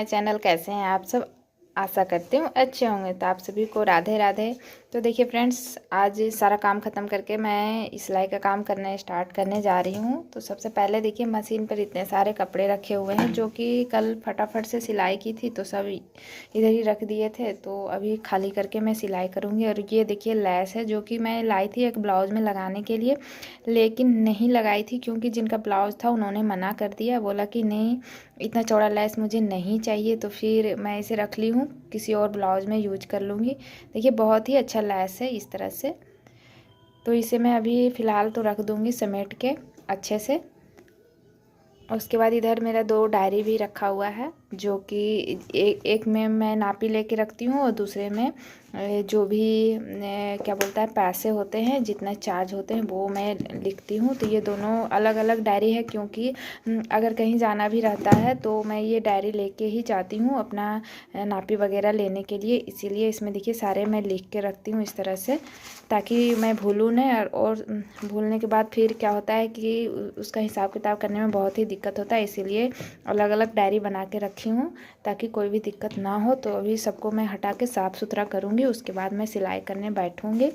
My channel. कैसे हैं आप सब? आशा करती हूँ अच्छे होंगे। तो आप सभी को राधे राधे। तो देखिए फ्रेंड्स, आज सारा काम ख़त्म करके मैं सिलाई का काम करना स्टार्ट करने जा रही हूँ। तो सबसे पहले देखिए, मशीन पर इतने सारे कपड़े रखे हुए हैं जो कि कल फटाफट से सिलाई की थी, तो सब इधर ही रख दिए थे। तो अभी खाली करके मैं सिलाई करूँगी। और ये देखिए लैस है जो कि मैं लाई थी एक ब्लाउज़ में लगाने के लिए, लेकिन नहीं लगाई थी क्योंकि जिनका ब्लाउज़ था उन्होंने मना कर दिया, बोला कि नहीं इतना चौड़ा लैस मुझे नहीं चाहिए। तो फिर मैं इसे रख ली हूँ, किसी और ब्लाउज़ में यूज कर लूँगी। देखिए बहुत ही अच्छा लैस है इस तरह से। तो इसे मैं अभी फ़िलहाल तो रख दूँगी समेट के अच्छे से। उसके बाद इधर मेरा 2 डायरी भी रखा हुआ है जो कि एक में मैं नापी लेके रखती हूँ और दूसरे में जो भी क्या बोलता है पैसे होते हैं, जितना चार्ज होते हैं वो मैं लिखती हूँ। तो ये दोनों अलग अलग डायरी है क्योंकि अगर कहीं जाना भी रहता है तो मैं ये डायरी लेके ही जाती हूँ अपना नापी वगैरह लेने के लिए। इसीलिए इसमें देखिए सारे मैं लिख के रखती हूँ इस तरह से, ताकि मैं भूलूँ नहीं। और भूलने के बाद फिर क्या होता है कि उसका हिसाब किताब करने में बहुत ही दिक्कत होता है। इसीलिए अलग अलग डायरी बना के रखी हूँ ताकि कोई भी दिक्कत ना हो। तो अभी सबको मैं हटा के साफ़ सुथरा करूँगी, उसके बाद मैं सिलाई करने बैठूँगी।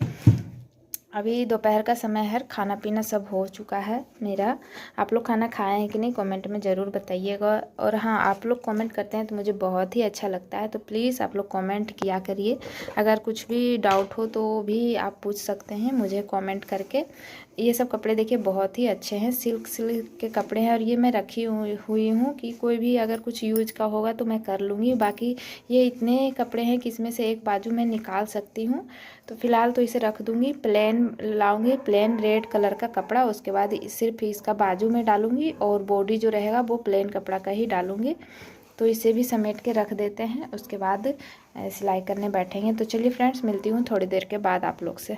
अभी दोपहर का समय है, खाना पीना सब हो चुका है मेरा। आप लोग खाना खाए हैं कि नहीं कमेंट में ज़रूर बताइएगा। और हाँ, आप लोग कमेंट करते हैं तो मुझे बहुत ही अच्छा लगता है। तो प्लीज़ आप लोग कमेंट किया करिए। अगर कुछ भी डाउट हो तो भी आप पूछ सकते हैं मुझे कमेंट करके। ये सब कपड़े देखिए बहुत ही अच्छे हैं, सिल्क के कपड़े हैं। और ये मैं रखी हुई हूँ कि कोई भी अगर कुछ यूज का होगा तो मैं कर लूँगी। बाकी ये इतने कपड़े हैं कि इसमें से एक बाजू मैं निकाल सकती हूँ। तो फिलहाल तो इसे रख दूँगी। प्लेन लाऊंगी, प्लेन रेड कलर का कपड़ा। उसके बाद सिर्फ इसका बाजू में डालूँगी और बॉडी जो रहेगा वो प्लेन कपड़ा का ही डालूँगी। तो इसे भी समेट के रख देते हैं, उसके बाद सिलाई करने बैठेंगे। तो चलिए फ्रेंड्स, मिलती हूँ थोड़ी देर के बाद आप लोग से।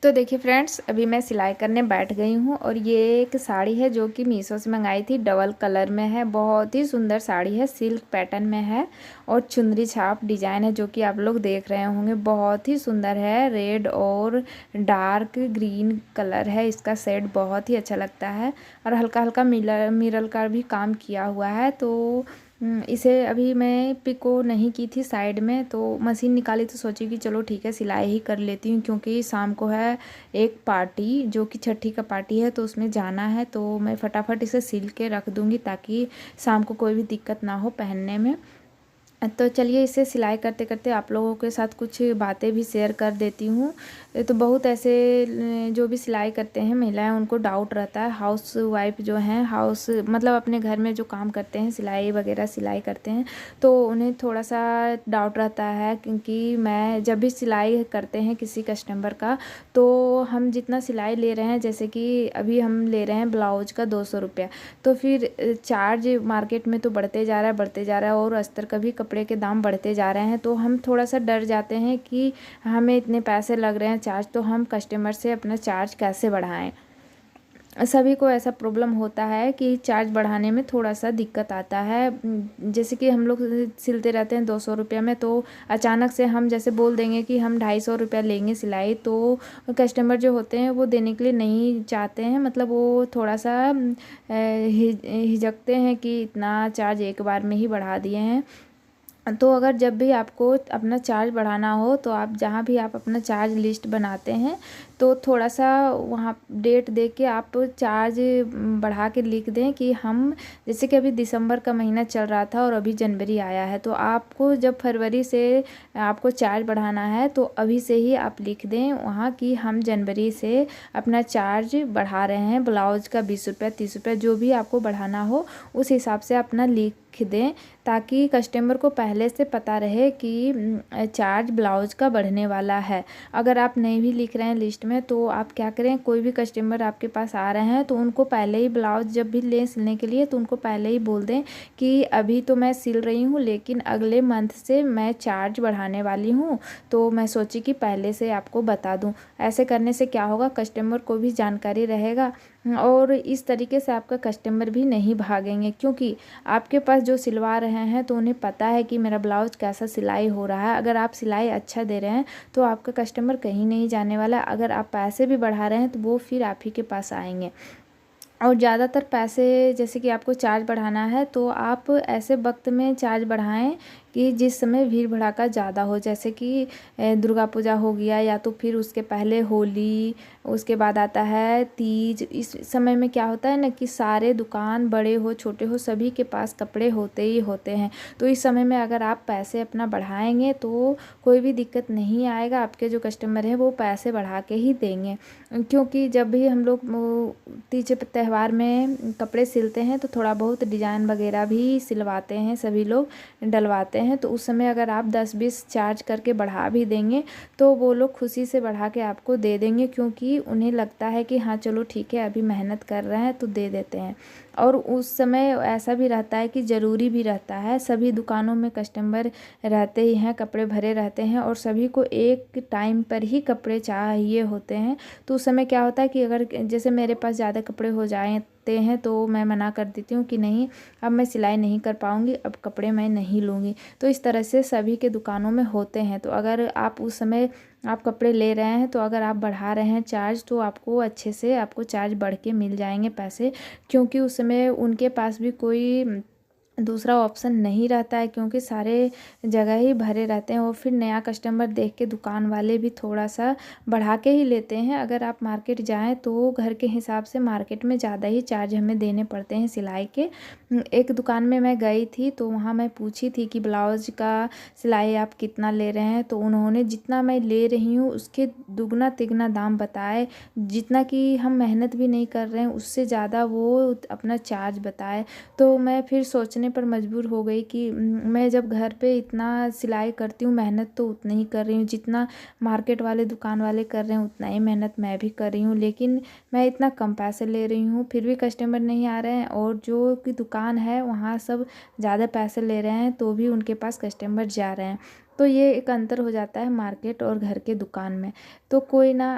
तो देखिए फ्रेंड्स, अभी मैं सिलाई करने बैठ गई हूँ। और ये एक साड़ी है जो कि मीशो से मंगाई थी, डबल कलर में है। बहुत ही सुंदर साड़ी है, सिल्क पैटर्न में है और चुनरी छाप डिजाइन है जो कि आप लोग देख रहे होंगे। बहुत ही सुंदर है, रेड और डार्क ग्रीन कलर है इसका शेड, बहुत ही अच्छा लगता है। और हल्का हल्का मिरर का भी काम किया हुआ है। तो इसे अभी मैं पिको नहीं की थी साइड में, तो मशीन निकाली तो सोची कि चलो ठीक है सिलाई ही कर लेती हूँ, क्योंकि शाम को है एक पार्टी जो कि छठी का पार्टी है, तो उसमें जाना है। तो मैं फटाफट इसे सिल के रख दूँगी ताकि शाम को कोई भी दिक्कत ना हो पहनने में। तो चलिए इसे सिलाई करते करते आप लोगों के साथ कुछ बातें भी शेयर कर देती हूँ। तो बहुत ऐसे जो भी सिलाई करते हैं महिलाएं, उनको डाउट रहता है। हाउस वाइफ जो हैं, हाउस मतलब अपने घर में जो काम करते हैं, सिलाई वगैरह सिलाई करते हैं, तो उन्हें थोड़ा सा डाउट रहता है। क्योंकि मैं जब भी सिलाई करते हैं किसी कस्टमर का, तो हम जितना सिलाई ले रहे हैं, जैसे कि अभी हम ले रहे हैं ब्लाउज का 200 रुपया, तो फिर चार्ज मार्केट में तो बढ़ते जा रहा है बढ़ते जा रहा है, और अस्तर का भी कपड़े के दाम बढ़ते जा रहे हैं। तो हम थोड़ा सा डर जाते हैं कि हमें इतने पैसे लग रहे हैं चार्ज, तो हम कस्टमर से अपना चार्ज कैसे बढ़ाएं। सभी को ऐसा प्रॉब्लम होता है कि चार्ज बढ़ाने में थोड़ा सा दिक्कत आता है। जैसे कि हम लोग सिलते रहते हैं 200 रुपया में, तो अचानक से हम जैसे बोल देंगे कि हम 250 रुपया लेंगे सिलाई, तो कस्टमर जो होते हैं वो देने के लिए नहीं चाहते हैं। मतलब वो थोड़ा सा हिचकते हैं कि इतना चार्ज एक बार में ही बढ़ा दिए हैं। तो अगर जब भी आपको अपना चार्ज बढ़ाना हो, तो आप जहाँ भी आप अपना चार्ज लिस्ट बनाते हैं, तो थोड़ा सा वहाँ डेट दे के आप चार्ज बढ़ा के लिख दें कि हम, जैसे कि अभी दिसंबर का महीना चल रहा था और अभी जनवरी आया है, तो आपको जब फरवरी से आपको चार्ज बढ़ाना है तो अभी से ही आप लिख दें वहाँ कि हम जनवरी से अपना चार्ज बढ़ा रहे हैं। ब्लाउज का 20 रुपया 30 रुपया जो भी आपको बढ़ाना हो उस हिसाब से अपना लिख दें, ताकि कस्टमर को पहले से पता रहे कि चार्ज ब्लाउज का बढ़ने वाला है। अगर आप नहीं भी लिख रहे हैं लिस्ट में, तो आप क्या करें, कोई भी कस्टमर आपके पास आ रहे हैं तो उनको पहले ही ब्लाउज जब भी लें सिलने के लिए, तो उनको पहले ही बोल दें कि अभी तो मैं सिल रही हूँ लेकिन अगले मंथ से मैं चार्ज बढ़ाने वाली हूँ, तो मैं सोची कि पहले से आपको बता दूँ। ऐसे करने से क्या होगा, कस्टमर को भी जानकारी रहेगा और इस तरीके से आपका कस्टमर भी नहीं भागेंगे, क्योंकि आपके पास जो सिलवा रहे हैं तो उन्हें पता है कि मेरा ब्लाउज कैसा सिलाई हो रहा है। अगर आप सिलाई अच्छा दे रहे हैं तो आपका कस्टमर कहीं नहीं जाने वाला। अगर आप पैसे भी बढ़ा रहे हैं तो वो फिर आप ही के पास आएंगे। और ज़्यादातर पैसे जैसे कि आपको चार्ज बढ़ाना है तो आप ऐसे वक्त में चार्ज बढ़ाएं कि जिस समय भीड़ भड़ाका ज़्यादा हो, जैसे कि दुर्गा पूजा हो गया, या तो फिर उसके पहले होली, उसके बाद आता है तीज। इस समय में क्या होता है ना कि सारे दुकान बड़े हो छोटे हो सभी के पास कपड़े होते ही होते हैं। तो इस समय में अगर आप पैसे अपना बढ़ाएंगे तो कोई भी दिक्कत नहीं आएगा, आपके जो कस्टमर हैं वो पैसे बढ़ा के ही देंगे। क्योंकि जब भी हम लोग तीज त्यौहार में कपड़े सिलते हैं तो थोड़ा बहुत डिज़ाइन वगैरह भी सिलवाते हैं, सभी लोग डलवाते हैं। तो उस समय अगर आप 10-20 चार्ज करके बढ़ा भी देंगे तो वो लोग खुशी से बढ़ा के आपको दे देंगे, क्योंकि उन्हें लगता है कि हाँ चलो ठीक है अभी मेहनत कर रहे हैं तो दे देते हैं। और उस समय ऐसा भी रहता है कि ज़रूरी भी रहता है, सभी दुकानों में कस्टमर रहते ही हैं, कपड़े भरे रहते हैं और सभी को एक टाइम पर ही कपड़े चाहिए होते हैं। तो उस समय क्या होता है कि अगर जैसे मेरे पास ज़्यादा कपड़े हो जाते हैं तो मैं मना कर देती हूँ कि नहीं अब मैं सिलाई नहीं कर पाऊँगी, अब कपड़े मैं नहीं लूँगी। तो इस तरह से सभी के दुकानों में होते हैं। तो अगर आप उस समय आप कपड़े ले रहे हैं तो अगर आप बढ़ा रहे हैं चार्ज तो आपको अच्छे से आपको चार्ज बढ़ के मिल जाएंगे पैसे, क्योंकि उस समय उनके पास भी कोई दूसरा ऑप्शन नहीं रहता है, क्योंकि सारे जगह ही भरे रहते हैं। और फिर नया कस्टमर देख के दुकान वाले भी थोड़ा सा बढ़ा के ही लेते हैं। अगर आप मार्केट जाएं तो घर के हिसाब से मार्केट में ज़्यादा ही चार्ज हमें देने पड़ते हैं सिलाई के। एक दुकान में मैं गई थी तो वहाँ मैं पूछी थी कि ब्लाउज का सिलाई आप कितना ले रहे हैं, तो उन्होंने जितना मैं ले रही हूँ उसके दुगना तिगना दाम बताए, जितना कि हम मेहनत भी नहीं कर रहे हैं उससे ज़्यादा वो अपना चार्ज बताए। तो मैं फिर सोचने पर मजबूर हो गई कि मैं जब घर पे इतना सिलाई करती हूँ, मेहनत तो उतनी ही कर रही हूँ जितना मार्केट वाले दुकान वाले कर रहे हैं, उतना ही मेहनत मैं भी कर रही हूँ, लेकिन मैं इतना कम पैसे ले रही हूँ फिर भी कस्टमर नहीं आ रहे हैं। और जो कि दुकान है वहाँ सब ज़्यादा पैसे ले रहे हैं तो भी उनके पास कस्टमर जा रहे हैं। तो ये एक अंतर हो जाता है मार्केट और घर के दुकान में। तो कोई ना,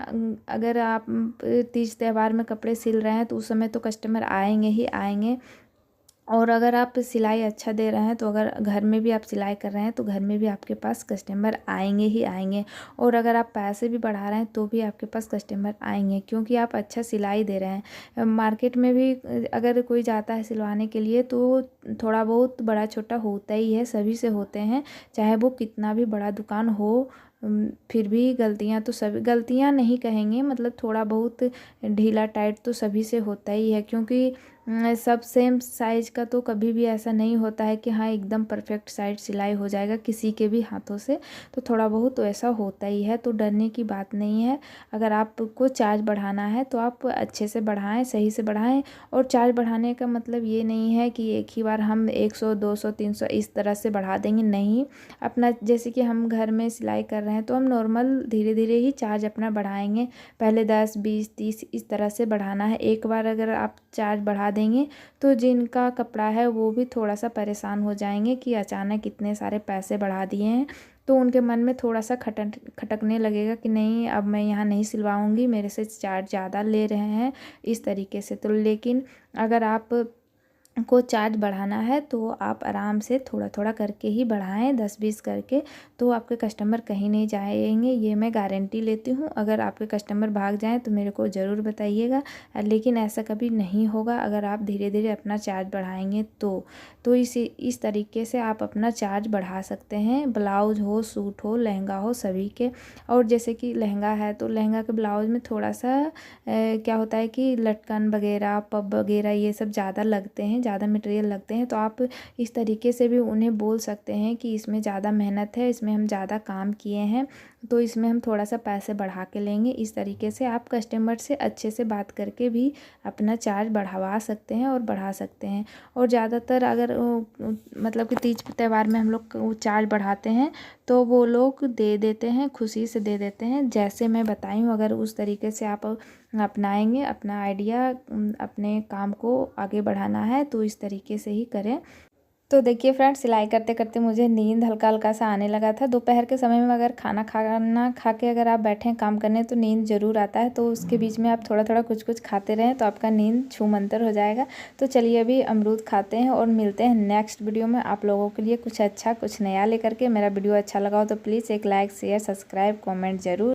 अगर आप तीज त्यौहार में कपड़े सिल रहे हैं तो उस समय तो कस्टमर आएंगे ही आएंगे। और अगर आप सिलाई अच्छा दे रहे हैं तो अगर घर में भी आप सिलाई कर रहे हैं तो घर में भी आपके पास कस्टमर आएंगे ही आएंगे। और अगर आप पैसे भी बढ़ा रहे हैं तो भी आपके पास कस्टमर आएंगे, क्योंकि आप अच्छा सिलाई दे रहे हैं। मार्केट में भी अगर कोई जाता है सिलवाने के लिए तो थोड़ा बहुत बड़ा छोटा होता ही है, सभी से होते हैं, चाहे वो कितना भी बड़ा दुकान हो। फिर भी गलतियां तो सभी, गलतियां नहीं कहेंगे, मतलब थोड़ा बहुत ढीला टाइट तो सभी से होता ही है, क्योंकि सब सेम साइज का तो कभी भी ऐसा नहीं होता है कि हाँ एकदम परफेक्ट साइज सिलाई हो जाएगा किसी के भी हाथों से। तो थोड़ा बहुत तो ऐसा होता ही है, तो डरने की बात नहीं है। अगर आपको चार्ज बढ़ाना है तो आप अच्छे से बढ़ाएं, सही से बढ़ाएं। और चार्ज बढ़ाने का मतलब ये नहीं है कि एक ही बार हम 100 200 300 इस तरह से बढ़ा देंगे, नहीं। अपना जैसे कि हम घर में सिलाई कर रहे हैं तो हम नॉर्मल धीरे धीरे ही चार्ज अपना बढ़ाएंगे, पहले 10 20 30 इस तरह से बढ़ाना है। एक बार अगर आप चार्ज बढ़ा देंगे तो जिनका कपड़ा है वो भी थोड़ा सा परेशान हो जाएंगे कि अचानक इतने सारे पैसे बढ़ा दिए हैं। तो उनके मन में थोड़ा सा खटकने लगेगा कि नहीं अब मैं यहाँ नहीं सिलवाऊंगी, मेरे से चार्ज ज़्यादा ले रहे हैं इस तरीके से। तो लेकिन अगर आप को चार्ज बढ़ाना है तो आप आराम से थोड़ा थोड़ा करके ही बढ़ाएं, 10-20 करके, तो आपके कस्टमर कहीं नहीं जाएंगे, ये मैं गारंटी लेती हूँ। अगर आपके कस्टमर भाग जाएं तो मेरे को ज़रूर बताइएगा, लेकिन ऐसा कभी नहीं होगा अगर आप धीरे धीरे अपना चार्ज बढ़ाएंगे तो इस तरीके से आप अपना चार्ज बढ़ा सकते हैं। ब्लाउज हो, सूट हो, लहंगा हो, सभी के। और जैसे कि लहंगा है तो लहंगा के ब्लाउज में थोड़ा सा क्या होता है कि लटकन वगैरह पब वगैरह ये सब ज़्यादा लगते हैं, ज़्यादा मटेरियल लगते हैं। तो आप इस तरीके से भी उन्हें बोल सकते हैं कि इसमें ज़्यादा मेहनत है, इसमें हम ज़्यादा काम किए हैं तो इसमें हम थोड़ा सा पैसे बढ़ा के लेंगे। इस तरीके से आप कस्टमर से अच्छे से बात करके भी अपना चार्ज बढ़वा सकते हैं और बढ़ा सकते हैं। और ज़्यादातर अगर मतलब कि तीज त्यौहार में हम लोग चार्ज बढ़ाते हैं तो वो लोग दे देते हैं, खुशी से दे देते हैं। जैसे मैं बताई हूँ अगर उस तरीके से आप अपनाएंगे अपना आइडिया, अपने काम को आगे बढ़ाना है तो इस तरीके से ही करें। तो देखिए फ्रेंड्स, सिलाई करते करते मुझे नींद हल्का हल्का सा आने लगा था। दोपहर के समय में अगर खाना खा के अगर आप बैठें काम करने तो नींद ज़रूर आता है। तो उसके बीच में आप थोड़ा थोड़ा कुछ कुछ खाते रहें तो आपका नींद छूमंतर हो जाएगा। तो चलिए अभी अमरूद खाते हैं और मिलते हैं नेक्स्ट वीडियो में आप लोगों के लिए कुछ अच्छा कुछ नया लेकर के। मेरा वीडियो अच्छा लगा हो तो प्लीज़ एक लाइक शेयर सब्सक्राइब कॉमेंट ज़रूर